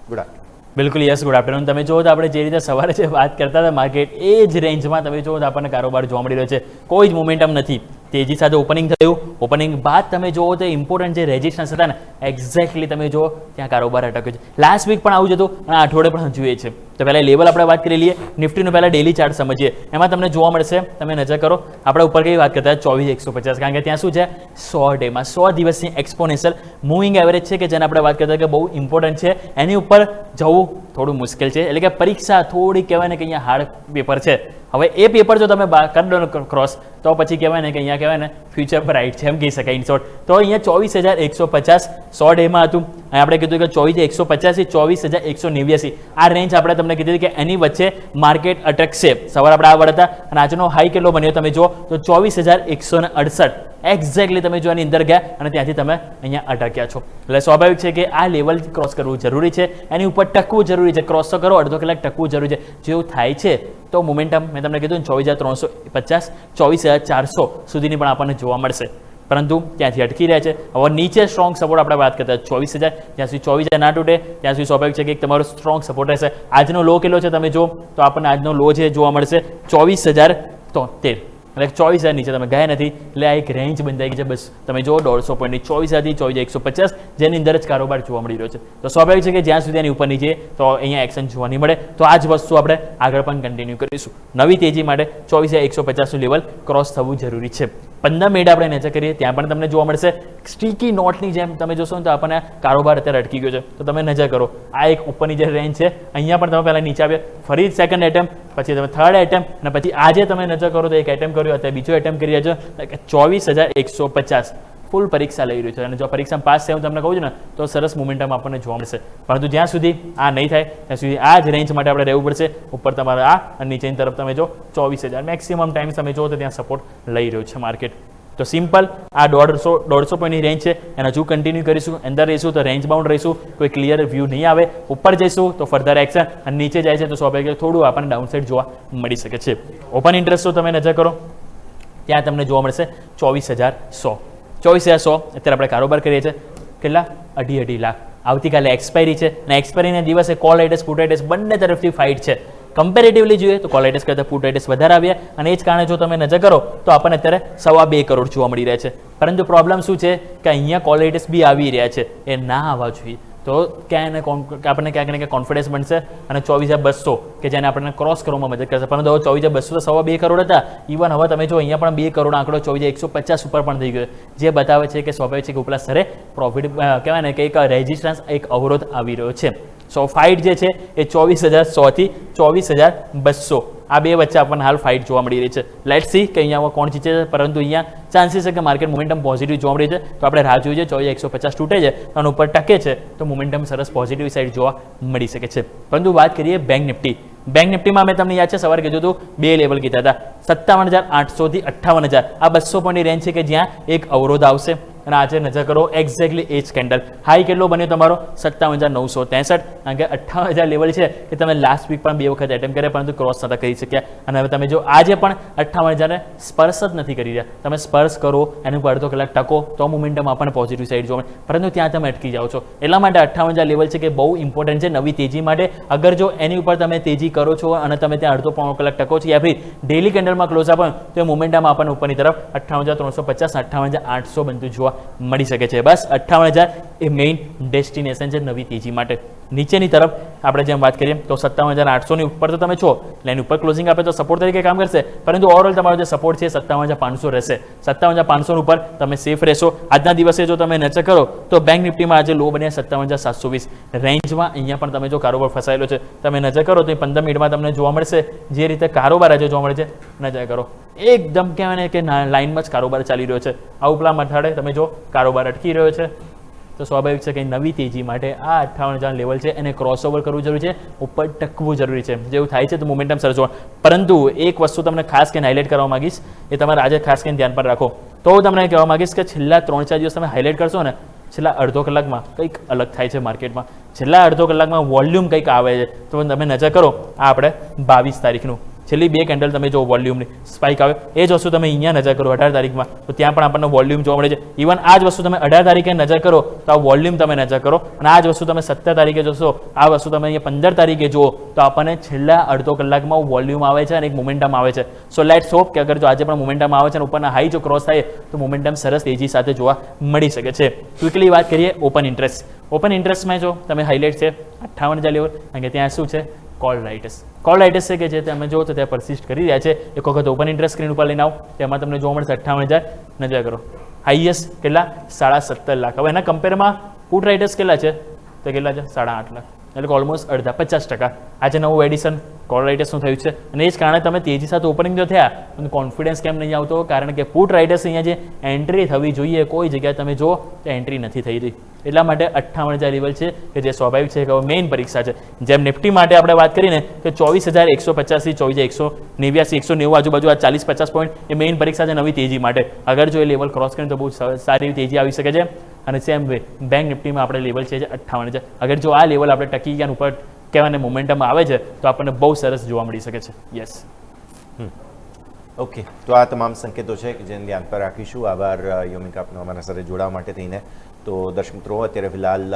Good afternoon. બિલકુલ yes, good afternoon. તમે જુઓ તો આપણે જે રીતે સવારે જે વાત કરતા હતા માર્કેટ એ જ રેન્જમાં તમે જુઓ તો આપણને કારોબાર જોવા મળી રહ્યો છે. કોઈ જ મોમેન્ટમ નથી. તેજી સાથે ઓપનિંગ થયું, ઓપનિંગ બાદ તમે જુઓ તો ઇમ્પોર્ટન્ટ જે રેઝિસ્ટન્સ હતા ને એક્ઝેક્ટલી તમે જુઓ ત્યાં કારોબાર અટક્યો છે. લાસ્ટ વીક પણ આવું જ હતું અને અઠવાડિયે પણ જોઈએ છે. તો પહેલાં લેવલ આપણે વાત કરી લઈએ. નિફ્ટીનું પહેલાં ડેલી ચાર્ટ સમજીએ. એમાં તમને જોવા મળશે, તમે નજર કરો, આપણે ઉપર કઈ વાત કરતા 24,150, કારણ કે ત્યાં શું છે 100 ડેમાં 100 દિવસની એક્સપોનેન્શિયલ મૂવિંગ એવરેજ છે કે જેને આપણે વાત કરતા કે બહુ ઇમ્પોર્ટન્ટ છે. એની ઉપર જવું થોડું મુશ્કેલ છે, એટલે કે પરીક્ષા થોડી કહેવાય ને કે અહીંયા હાર્ડ પેપર છે. હવે એ પેપર જો તમે કરી દો ક્રોસ તો પછી કહેવાય ને કે અહીંયા કહેવાય ને ફ્યુચર બ્રાઇટ છે એમ કહી શકાય. ઇન શોર્ટ તો અહીંયા 24,150 100 ડેમાં હતું. અને આપણે કીધું કે 24,150 થી 24,189 આ રેન્જ આપણે તમને કીધી કે એની વચ્ચે માર્કેટ અટકશે. સવારે આપણે આ વળતા અને આજનો હાઈ કેટલો બન્યો તમે જો તો 24,168 એક્ઝેક્ટલી તમે જો એની અંદર ગયા અને ત્યાંથી તમે અહીંયા અટક્યા છો. એટલે સ્વાભાવિક છે કે આ લેવલ ક્રોસ કરવું જરૂરી છે, એની ઉપર ટકવું જરૂરી છે. ક્રોસ તો કરો, અડધો કલાક ટકવું જરૂરી છે. જેવું થાય છે તો મોમેન્ટમ મેં તમને કીધું ને 24,350 24,400 સુધીની પણ આપણને જોવા મળશે, પરંતુ ત્યાંથી અટકી રહ્યા છે. હવે નીચે સ્ટ્રોંગ સપોર્ટ આપણે વાત કરતા 24,000, જ્યાં સુધી 24,000 ના તૂટે ત્યાં સુધી સ્વાભાવિક છે કે તમારો સ્ટ્રોંગ સપોર્ટ રહેશે. આજનો લો કેટલો છે તમે જો તો આપણને આજનો લો છે જોવા મળશે 24,073, એટલે 24,000 નીચે તમે ગયા નથી. એટલે આ એક રેન્જ બંધાઈ ગઈ છે. બસ તમે જો 150 પોઈન્ટની 24,000 થી 24,150 જેની અંદર જ કારોબાર જોવા મળી રહ્યો છે. તો સ્વાભાવિક છે કે જ્યાં સુધી એની ઉપર નીચે તો અહીંયા એક્શન જોવા નહીં મળે. તો આ જ વસ્તુ આપણે આગળ પણ કન્ટિન્યુ કરીશું. નવી તેજી માટે 24,150નું લેવલ ક્રોસ થવું જરૂરી છે. 15 મિનિટ આપણે નજર કરીએ ત્યાં પણ તમને જોવા મળશે સ્ટીકી નોટની જેમ તમે જોશો ને તો આપણને કારોબાર અત્યારે અટકી ગયો છે. તો તમે નજર કરો, આ એક ઉપરની જે રેન્જ છે અહીંયા પણ તમે પહેલાં નીચે આવ્યા, ફરી સેકન્ડ એટેમ્પ, પછી તમે થર્ડ એટેમ્પ અને પછી આજે તમે નજર કરો તો એક એટેમ્પ કર્યો, અત્યારે બીજો એટેમ્પ કરી રહ્યા છો. 24,150 ફૂલ પરીક્ષા લઈ રહ્યું છે. અને જો પરીક્ષામાં પાસ થાય હું તમને કહું છું ને તો સરસ મોમેન્ટમ આપણને જોવા મળશે. પરંતુ જ્યાં સુધી આ નહીં થાય ત્યાં સુધી આ જ રેન્જ માટે આપણે રહેવું પડશે. ઉપર તમારે આ અને નીચેની તરફ તમે જો 24,000 મેક્સિમમ ટાઈમ તમે જો તો ત્યાં સપોર્ટ લઈ રહ્યું છે માર્કેટ. તો સિમ્પલ આ 150 પોઈન્ટની રેન્જ છે, એને હજુ કન્ટિન્યુ કરીશું. અંદર રહીશું તો રેન્જ બાઉન્ડ રહીશું, કોઈ ક્લિયર વ્યૂ નહીં આવે. ઉપર જઈશું તો ફર્ધર એક્શન, અને નીચે જાય છે તો સ્વાભાવિક થોડું આપણને ડાઉનસાઇડ જોવા મળી શકે છે. ઓપન ઇન્ટરેસ્ટ તમે નજર કરો ત્યાં તમને જોવા મળશે 24,100. 24,100 અત્યારે આપણે કારોબાર કરીએ છીએ કેટલા 2.5 લાખ. આવતીકાલે એક્સપાયરી છે અને એક્સપાયરીના દિવસે કોલ રાઇડર્સ પુટ રાઇડર્સ બંને તરફથી ફાઇટ છે. કમ્પેરેટિવલી જોઈએ તો કોલ રાઇડર્સ કરતાં પુટ રાઇડર્સ વધારે આવ્યા અને એ જ કારણે જો તમે નજર કરો તો આપણને અત્યારે 2.25 કરોડ જોવા મળી રહ્યા છે. પરંતુ પ્રોબ્લેમ શું છે કે અહીંયા કોલ રાઇડર્સ બી આવી રહ્યા છે, એ ના આવવા જોઈએ. તો ક્યાંય આપણને ક્યાંક ને ક્યાંક કોન્ફિડન્સ બનશે અને 24,200 કે જેને આપણને ક્રોસ કરવામાં મદદ કરશે. પરંતુ હવે 24,200 તો 2.25 કરોડ હતા. ઇવન હવે તમે જો અહીંયા પણ 2 કરોડ આંકડો 24,150 ઉપર પણ થઈ ગયો, જે બતાવે છે કે સ્વાભાવિક છે કે ઉપલા સ્તરે પ્રોફિટ કહેવાય ને કે એક રેઝિસ્ટન્સ, એક અવરોધ આવી રહ્યો છે. સો ફાઇટ જે છે એ 24,100 થી 24,200 આ બે વચ્ચે આપણને હાલ ફાઇટ જોવા મળી રહી છે. લેટ્સ સી કે અહીંયા કોણ જીતે છે. પરંતુ અહીંયા ચાન્સીસ છે કે માર્કેટ મોમેન્ટમ પોઝિટિવ જોવા મળી છે. તો આપણે રાહ જોઈએ છે 24,150 તૂટે છે અને ઉપર ટકે છે તો મોમેન્ટમ સરસ પોઝિટિવ સાઇડ જોવા મળી શકે છે. પરંતુ વાત કરીએ બેંક નિફ્ટી. બેંક નિફ્ટીમાં મેં તમને યાદ છે સવારે કીધું હતું 2 લેવલ કીધા હતા, 57,800 થી 58,000. આ 200 પોઈન્ટની રેન્જ છે કે જ્યાં એક અવરોધ આવશે. અને આજે નજર કરો એક્ઝેક્ટલી એ જ કેન્ડલ હાઈ કેટલો બન્યો તમારો 57,963, કારણ કે 58,000 લેવલ છે કે તમે લાસ્ટ વીક પણ 2 વખત એટેમ્પ કર્યા પરંતુ ક્રોસ નતા કરી શક્યા. અને હવે તમે જો આજે પણ 58,000ને સ્પર્શ જ નથી કરી રહ્યા. તમે સ્પર્શ કરો એનું પર અડધો કલાક ટકો તો મોમેન્ટમ આપણને પોઝિટિવ સાઇડ જોવા મળે, પરંતુ ત્યાં તમે અટકી જાઓ છો. એટલા માટે 58,000 લેવલ છે કે બહુ ઇમ્પોર્ટન્ટ છે નવી તેજી માટે. અગર જો એની ઉપર તમે તેજી કરો છો અને તમે ત્યાં અડધો પોણો કલાક ટકો છો યા ફિર ડેલી કેન્ડલમાં ક્લોઝ આપો તો એ મોમેન્ટમ આપણને ઉપરની તરફ 58,350 58,800 બનતું જોવા મળી શકે છે. બસ 58,000 એ મેઇન ડેસ્ટિનેશન છે નવી તેજી માટે. નીચેની તરફ આપણે જેમ વાત કરીએ તો 57,800 ની ઉપર તો તમે છો એટલે એની ઉપર ક્લોઝિંગ આપે તો સપોર્ટ તરીકે કામ કરશે. પરંતુ ઓવરઓલ તમારો જે સપોર્ટ છે 57,500 રહેશે. 57,500 ઉપર તમે સેફ રહેશો. આજના દિવસે જો તમે નજર કરો તો બેંક નિફ્ટીમાં આજે લો બન્યા 57,720 રેન્જમાં. અહીંયા પણ તમે જો કારોબાર ફસાયેલો છે તમે નજર કરો તો 15 મિનિટમાં તમને જોવા મળશે જે રીતે કારોબાર આજે જોવા મળે છે. નજર કરો એકદમ કહેવાય ને કે લાઇનમાં જ કારોબાર ચાલી રહ્યો છે. આ ઉપલા મથાળે તમે જો કારોબાર અટકી રહ્યો છે. તો સ્વાભાવિક છે કે નવી તેજી માટે આ 58,000 લેવલ છે એને ક્રોસઓવર કરવું જરૂરી છે, ઉપર ટકવું જરૂરી છે. જેવું થાય છે તો મોમેન્ટમ સરસ જોવા. પરંતુ એક વસ્તુ તમને ખાસ કરીને હાઇલાઇટ કરવા માંગીશ, એ તમારે આજે ખાસ કરીને ધ્યાન પર રાખો. તો હું તમને કહેવા માંગીશ કે છેલ્લા 3-4 દિવસ તમે હાઇલાઇટ કરશો ને, છેલ્લા અડધો કલાકમાં કંઈક અલગ થાય છે માર્કેટમાં. છેલ્લા અડધો કલાકમાં વોલ્યુમ કંઈક આવે છે. તો તમે નજર કરો આ આપણે 22 તારીખનું છેલ્લી 2 કેન્ડલ તમે જો વોલ્યુમની સ્પાઇક આવે એ જ વસ્તુ તમે અહીંયા નજર કરો 18 તારીખમાં તો ત્યાં પણ આપણને વોલ્યુમ જોવા મળે છે. ઇવન આ જ વસ્તુ તમે 18 તારીખે નજર કરો તો આ વોલ્યુમ તમે નજર કરો અને આ જ વસ્તુ તમે 17 તારીખે જોશો આ વસ્તુ તમે અહીંયા 15 તારીખે જુઓ તો આપણને છેલ્લા અડધો કલાકમાં વોલ્યુમ આવે છે અને એક મોમેન્ટમ આવે છે. સો લેટ્સ હોપ કે અગર જો આજે પણ મોમેન્ટમ આવે છે અને ઉપરના હાઈ જો ક્રોસ થાય તો મોમેન્ટમ સરસ તેજી સાથે જોવા મળી શકે છે. ક્વિકલી વાત કરીએ ઓપન ઇન્ટરેસ્ટ. ઓપન ઇન્ટરેસ્ટમાં જો તમે હાઇલાઇટ છે 58,000 લેવલ કારણ કે ત્યાં શું છે કોલ રાઇટર્સ. કોલ રાઇટર્સ છે કે જે તમે જો તો ત્યાં પરસિસ્ટ કરી રહ્યા છે. એક વખત ઓપન ઇન્ટરેસ્ટ સ્ક્રીન ઉપર લઈને આવો તેમાં તમને જોવા મળશે 58,000 નજર કરો. હાઈએસ્ટ કેટલા 17.5 લાખ. હવે એના કમ્પેરમાં પુટ રાઇટર્સ કેટલા છે તો કેટલા છે 8.5 લાખ એટલે કે ઓલમોસ્ટ અડધા 50%. આજે નવું એડિશન કોલ રાઇટર્સનું થયું છે અને એ જ કારણે તમે તેજી સાથે ઓપનિંગ જો થયા અને કોન્ફિડન્સ કેમ નહીં આવતો કારણ કે પુટ રાઇટર્સ અહીંયા જે એન્ટ્રી થવી જોઈએ કોઈ જગ્યાએ તમે જો તો એન્ટ્રી નથી થઈ રહી. એટલા માટે 58,000 લેવલ છે કે જે સ્વાભાવિક છે કે મેઇન પરીક્ષા છે. જેમ નિફ્ટી માટે આપણે વાત કરીને કે 24,150 થી 24,189 190 આજુબાજુ આ 40-50 પોઈન્ટ એ મેઇન પરીક્ષા છે નવી તેજી માટે. અગર જો એ લેવલ ક્રોસ કરીને તો બહુ સારી તેજી આવી શકે છે. અને સેમ વે બેંક નિફ્ટીમાં આપણે લેવલ છે 58,000. અગર જો આ લેવલ આપણે ટકી ગયા ઉપર કહેવાને મોમેન્ટમ આવે છે તો આપણને બહુ સરસ જોવા મળી શકે છે. યસ ઓકે, તો આ તમામ સંકેતો છે કે જેને ધ્યાન પર રાખીશું. આભાર યોમિકા આપનો અમારા સાથે જોડાવા માટે થઈને. તો દર્શક મિત્રો અત્યારે ફિલહાલ